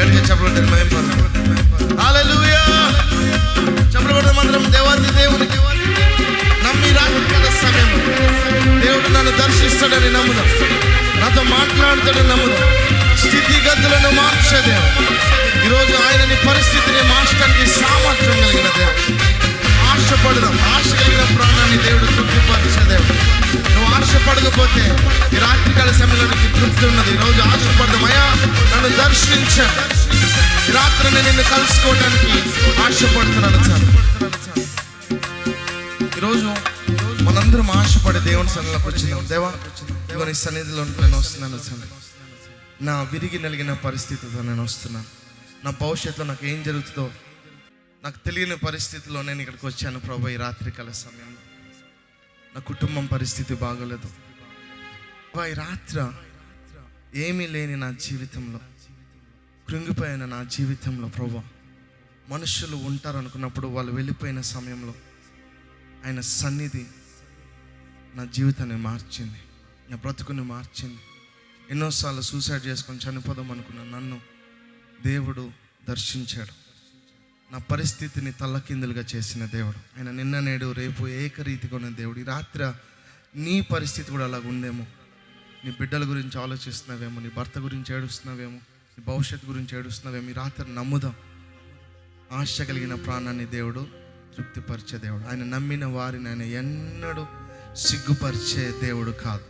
గట్టిగా చెప్పబడి హల్లెలూయా. చెప్పబడి మాత్రం దేవాది దేవునికి నమ్మి రాత్రికాల సమయం దేవుడు నన్ను దర్శిస్తాడని నమ్ముదాం. నాతో మాట్లాడుతాడని నమ్ముదాం. స్థితిగతులను మార్చే దేవుడు. ఈరోజు ఆయన నీ పరిస్థితిని మార్చడానికి సామర్థ్యం కలిగిన దేవుడు. ఆశపడదాం. ఆశ కలిగిన ప్రాణాన్ని దేవుడు తృప్తిపరిచే దేవుడు. నువ్వు ఆశపడకపోతే ఈ రాత్రికాల సమయంలో నీకు తృప్తి ఉన్నది. ఈరోజు ఆశపడదాం. అయ్యా నన్ను దర్శించాను, ఈ రాత్రి నేను నిన్ను కలుసుకోవడానికి ఆశపడుతున్నాను సార్. ఈరోజు మనందరం ఆశపడే దేవుని సన్నిధిలోకి వచ్చినాం. దేవా ఇదిగో నీ సన్నిధిలో నేను వస్తున్నాను సార్. నా విరిగి నలిగిన పరిస్థితితో నేను వస్తున్నాను. నా భవిష్యత్తులో నాకు ఏం జరుగుతుందో నాకు తెలియని పరిస్థితిలో నేను ఇక్కడికి వచ్చాను ప్రభు. ఈ రాత్రికాల సమయంలో నా కుటుంబం పరిస్థితి బాగోలేదు. ఈ రాత్రి ఏమీ లేని నా జీవితంలో, కృంగిపోయిన నా జీవితంలో ప్రభు, మనుషులు ఉంటారు అనుకున్నప్పుడు వాళ్ళు వెళ్ళిపోయిన సమయంలో ఆయన సన్నిధి నా జీవితాన్ని మార్చింది, నా బ్రతుకుని మార్చింది. ఎన్నోసార్లు సూసైడ్ చేసుకొని చనిపోదాం అనుకున్న నన్ను దేవుడు దర్శించాడు. నా పరిస్థితిని తల్లకిందులుగా చేసిన దేవుడు ఆయన. నిన్న నేడు రేపు ఏకరీతిగా ఉన్న దేవుడు. ఈ రాత్రి నీ పరిస్థితి కూడా అలాగ ఉందేమో. నీ బిడ్డల గురించి ఆలోచిస్తున్నావేమో, నీ భర్త గురించి ఏడుస్తున్నావేమో, నీ భవిష్యత్తు గురించి ఏడుస్తున్నావేమో. ఈ రాత్రి నమ్ముదాం. ఆశ కలిగిన ప్రాణాన్ని దేవుడు తృప్తిపరిచే దేవుడు. ఆయన నమ్మిన వారిని ఆయన ఎన్నడూ సిగ్గుపరిచే దేవుడు కాదు.